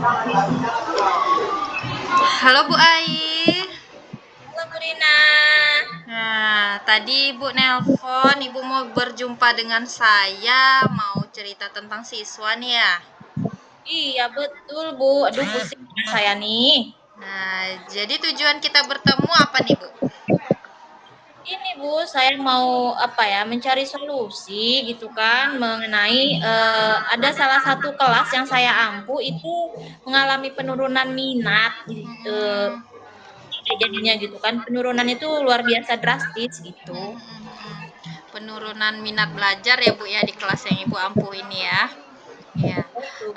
Halo Bu Ai. Halo Bu Rina. Nah, tadi Ibu nelpon, Ibu mau berjumpa dengan saya, mau cerita tentang siswa nih ya. Iya betul Bu. Aduh pusing saya nih. Nah, jadi tujuan kita bertemu apa nih Bu? Ini Bu, saya mau mencari solusi gitu kan mengenai ada salah satu kelas yang saya ampu itu mengalami penurunan minat gitu. Mm-mm, Jadinya gitu kan penurunan itu luar biasa drastis gitu. mm-mm. Penurunan minat belajar ya Bu ya di kelas yang Ibu ampuh ini ya. Ya, Betul.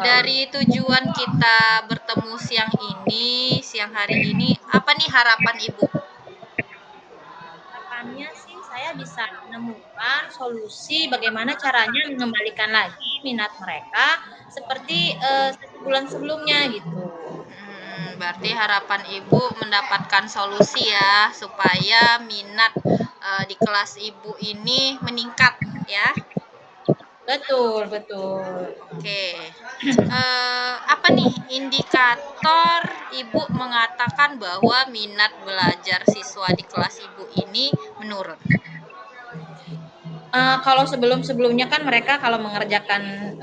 dari tujuan kita bertemu siang hari ini, apa nih harapan Ibu? Harapannya sih saya bisa menemukan solusi bagaimana caranya mengembalikan lagi minat mereka seperti 1 bulan sebelumnya gitu. Berarti harapan Ibu mendapatkan solusi ya supaya minat di kelas Ibu ini meningkat ya. Betul, betul. Oke. Apa nih indikator Ibu mengatakan bahwa minat belajar siswa di kelas Ibu ini menurun? Kalau sebelum-sebelumnya kan mereka kalau mengerjakan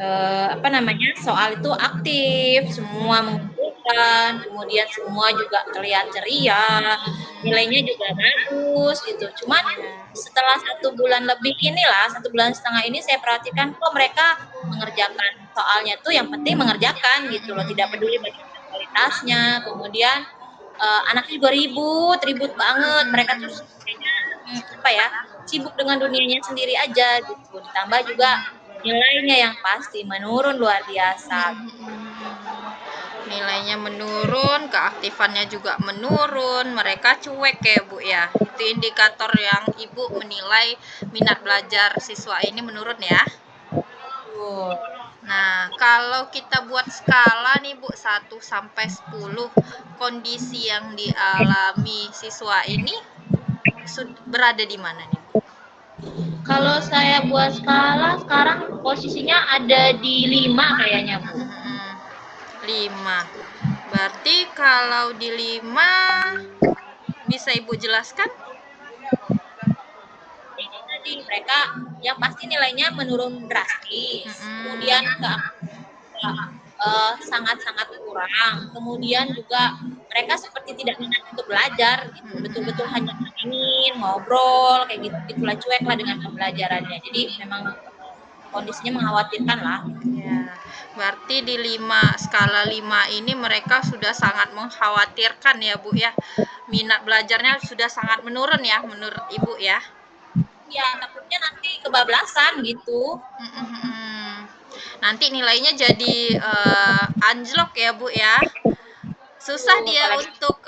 soal itu aktif, semua mengumpulkan, kemudian semua juga terlihat ceria, nilainya juga bagus gitu. Cuman setelah 1 bulan lebih inilah, 1 bulan setengah ini saya perhatikan kok mereka mengerjakan soalnya tuh yang penting mengerjakan gitu loh, tidak peduli bagaimana kualitasnya. Kemudian anaknya juga ribut, ribut banget. Mereka tuh kayaknya sibuk dengan dunianya sendiri aja gitu. Ditambah juga nilainya yang pasti menurun luar biasa. Nilainya menurun, keaktifannya juga menurun, mereka cuek ya Bu ya. Itu indikator yang Ibu menilai minat belajar siswa ini menurun ya. Betul. Nah, kalau kita buat skala nih Bu 1 sampai 10, kondisi yang dialami siswa ini berada di mana nih Bu? Kalau saya buat skala sekarang posisinya ada di 5 kayaknya Bu. 5. Berarti kalau di 5 bisa Ibu jelaskan? Ini tadi mereka yang pasti nilainya menurun drastis. Kemudian sangat-sangat kurang. Kemudian juga mereka seperti tidak minat untuk belajar gitu. Betul-betul hanya main, ngobrol kayak gitu, gitulah cuek lah dengan pembelajarannya. Jadi memang kondisinya mengkhawatirkan lah. Ya, berarti di 5 skala 5 ini mereka sudah sangat mengkhawatirkan ya Bu ya. Minat belajarnya sudah sangat menurun ya menurut Ibu ya. Ya takutnya nanti kebablasan gitu. Nanti nilainya jadi anjlok ya Bu ya. Susah dia Apalagi untuk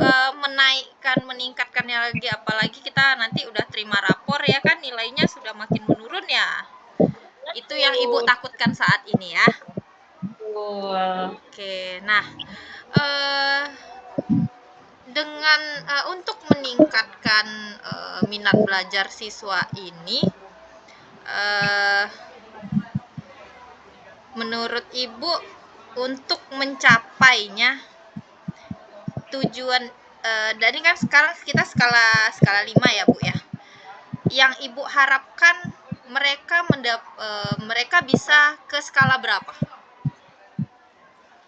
meningkatkannya lagi, apalagi kita nanti udah terima rapor ya kan, nilainya sudah makin menurun ya. Itu yang Ibu takutkan saat ini ya. Oke, nah eh dengan untuk meningkatkan minat belajar siswa ini, eh menurut Ibu untuk mencapainya tujuan, dari kan sekarang kita skala skala 5 ya Bu ya. Yang Ibu harapkan mereka bisa ke skala berapa?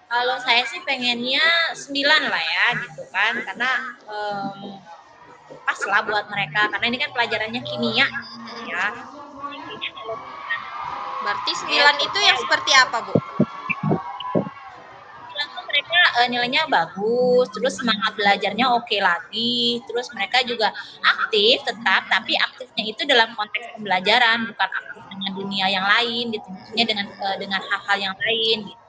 kalau saya sih pengennya 9 lah ya gitu kan, karena pas lah buat mereka karena ini kan pelajarannya kimia ya. Berarti 9 itu yang seperti apa Bu? Bilang tuh mereka nilainya bagus, terus semangat belajarnya oke lagi, terus mereka juga aktif tetap, tapi aktifnya itu dalam konteks pembelajaran, bukan aktif dengan dunia yang lain gitu, maksudnya dengan hal-hal yang lain gitu.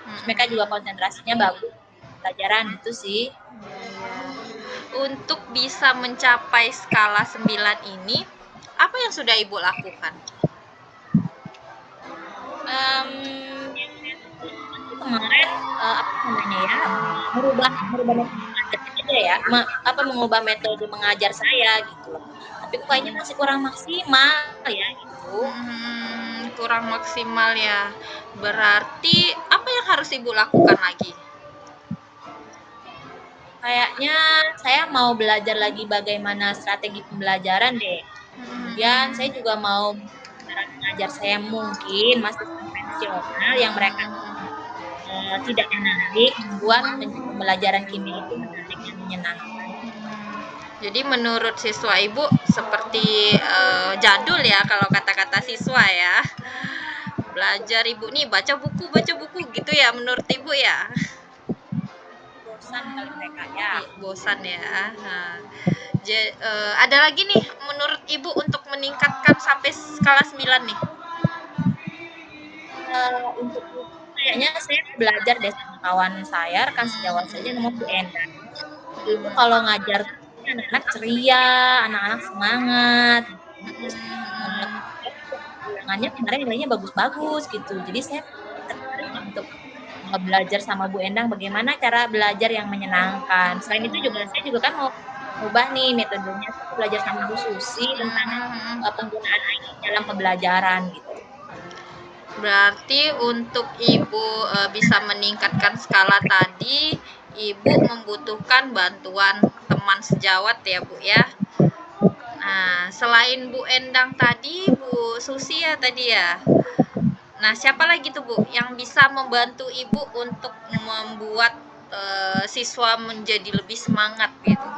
Terus mereka juga konsentrasinya bagus pelajaran gitu sih. Untuk bisa mencapai skala 9 ini, apa yang sudah Ibu lakukan? Um, Kemarin merubah metode mengajar aja ya, mengubah metode mengajar saya gitu loh. Tapi kayaknya masih kurang maksimal ya gitu. Kurang maksimal ya. Berarti apa apa yang harus Ibu lakukan lagi? Kayaknya saya mau belajar lagi bagaimana strategi pembelajaran deh. Kemudian saya juga mau cara mengajar saya mungkin masih konvensional yang mereka tidak menarik, membuat pembelajaran kimia itu menarik dan menyenangkan. Jadi menurut siswa Ibu seperti jadul ya kalau kata-kata siswa ya. Belajar Ibu nih baca buku gitu ya menurut Ibu ya. Bosan kali mereka ya. Bosan ya. Nah, ada lagi nih menurut Ibu untuk meningkatkan sampai skala 9 nih. Untuk kayaknya saya belajar deh sama kawan saya, rekan sejawat saja nama Bu Endang. Itu kalau ngajar anak-anak ceria, anak-anak semangat. Ulangannya kemarin nilainya bagus-bagus gitu. Jadi saya tertarik untuk belajar sama Bu Endang bagaimana cara belajar yang menyenangkan. Selain itu juga saya juga kan mau ubah nih metodenya, saya belajar sama Bu Susi tentang penggunaan IT dalam pembelajaran gitu. Berarti untuk Ibu bisa meningkatkan skala tadi, Ibu membutuhkan bantuan teman sejawat ya Bu ya. Nah, selain Bu Endang tadi, Bu Susi ya tadi ya. Nah, siapa lagi tuh Bu yang bisa membantu Ibu untuk membuat siswa menjadi lebih semangat gitu?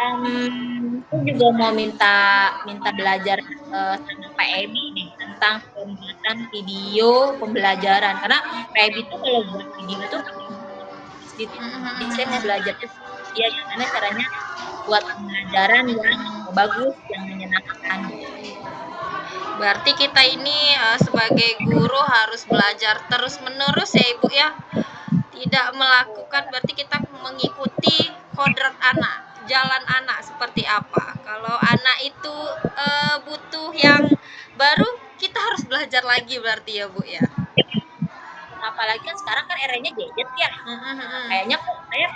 Aku juga mau minta belajar sama Pak Ebi nih tentang pembuatan video pembelajaran karena Pak Ebi itu kalau buat video itu jadi saya mau belajar dia gimana caranya buat pembelajaran yang bagus yang menyenangkan. Berarti kita ini sebagai guru harus belajar terus-menerus ya Ibu ya. Tidak melakukan berarti kita mengikuti kodrat anak, jalan anak seperti apa. Kalau anak itu butuh yang baru, kita harus belajar lagi berarti ya Bu ya. Apalagi kan sekarang kan eranya gadget ya. Kayaknya kok saya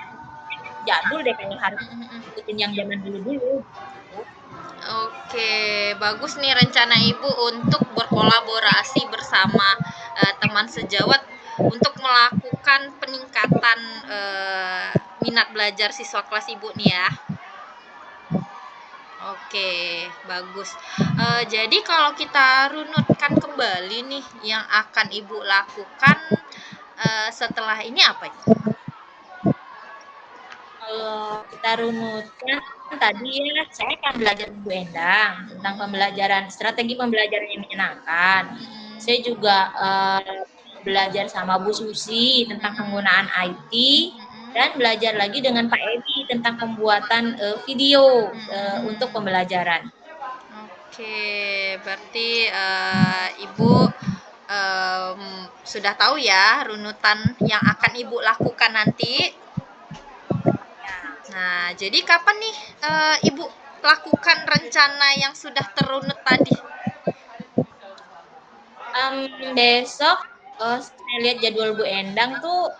jadul deh kalau harus ikutin yang zaman dulu-dulu. Oke, bagus nih rencana Ibu untuk berkolaborasi bersama teman sejawat untuk melakukan peningkatan minat belajar siswa kelas Ibu nih ya. Oke, bagus. Jadi kalau kita runutkan kembali nih yang akan Ibu lakukan setelah ini apa itu? Kalau kita runutkan tadi ya, saya akan belajar Bu Endang tentang pembelajaran strategi pembelajaran yang menyenangkan. Saya juga belajar sama Bu Susi tentang penggunaan IT dan belajar lagi dengan Pak Ebi tentang pembuatan video untuk pembelajaran. Oke, berarti Ibu sudah tahu ya runutan yang akan Ibu lakukan nanti. Nah, jadi kapan nih Ibu lakukan rencana yang sudah terunut tadi? Besok saya lihat jadwal Bu Endang tuh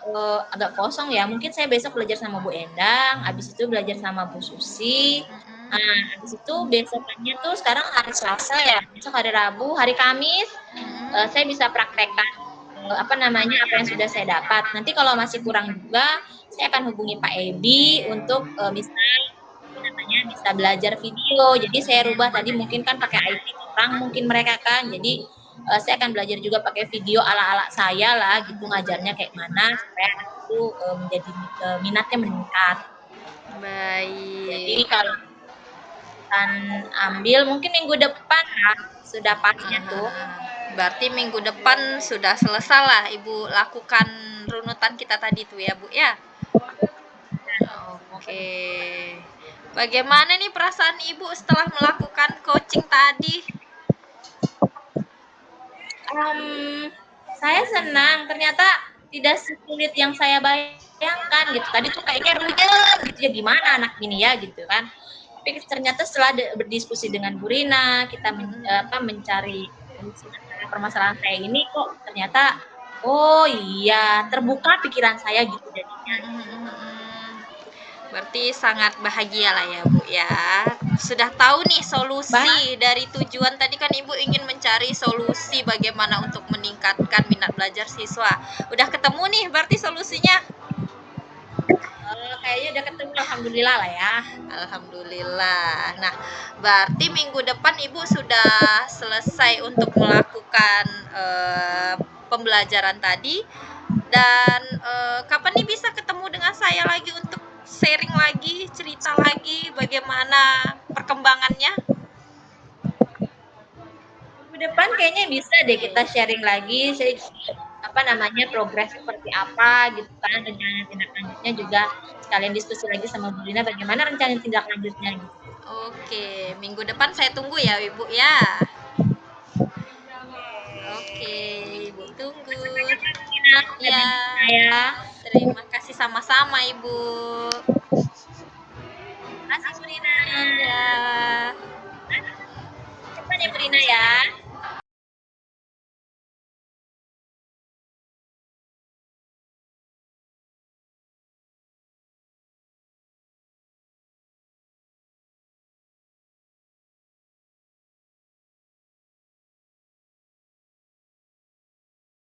agak kosong ya. Mungkin saya besok belajar sama Bu Endang, habis itu belajar sama Bu Susi. Nah, habis itu besokannya tuh sekarang hari Selasa ya, besok hari Rabu, hari Kamis saya bisa praktekkan apa yang sudah saya dapat. Nanti kalau masih kurang juga, saya akan hubungi Pak Ebi untuk bisa belajar video. Jadi saya rubah tadi mungkin kan pakai IT kurang mungkin mereka kan. Jadi saya akan belajar juga pakai video ala-ala saya lah gitu ngajarnya kayak mana supaya anak itu menjadi minatnya meningkat. Baik. Jadi kalau akan ambil mungkin minggu depan ya sudah pasnya tuh. Berarti minggu depan sudah selesai lah Ibu lakukan runutan kita tadi tuh ya Bu ya. Oke. Bagaimana nih perasaan Ibu setelah melakukan coaching tadi? Saya senang, ternyata tidak sesulit yang saya bayangkan gitu. Tadi tuh kayaknya rujak gitu ya gimana anak ini ya gitu kan. Tapi ternyata setelah berdiskusi dengan Bu Rina, kita mencari permasalahan saya ini kok ternyata oh iya terbuka pikiran saya gitu jadinya. Berarti sangat bahagia lah ya Bu ya sudah tahu nih Bah solusi dari tujuan tadi kan Ibu ingin mencari solusi bagaimana untuk meningkatkan minat belajar siswa. Udah ketemu nih berarti solusinya? kayaknya udah ketemu, alhamdulillah lah ya. Alhamdulillah. Nah, berarti minggu depan Ibu sudah selesai untuk melakukan pembelajaran tadi. Dan kapan nih bisa ketemu dengan saya lagi untuk sharing lagi, cerita lagi bagaimana perkembangannya? Minggu depan kayaknya bisa deh kita sharing lagi, apa namanya, progres seperti apa gitu kan, rencana tindak lanjutnya juga sekalian diskusi lagi sama Bu Lina bagaimana rencana tindak lanjutnya gitu. Oke, minggu depan saya tunggu ya Ibu ya. Oke, Ibu tunggu. Ya, Saya. terima kasih sama-sama Ibu. Terima kasih Bu Lina. Ya.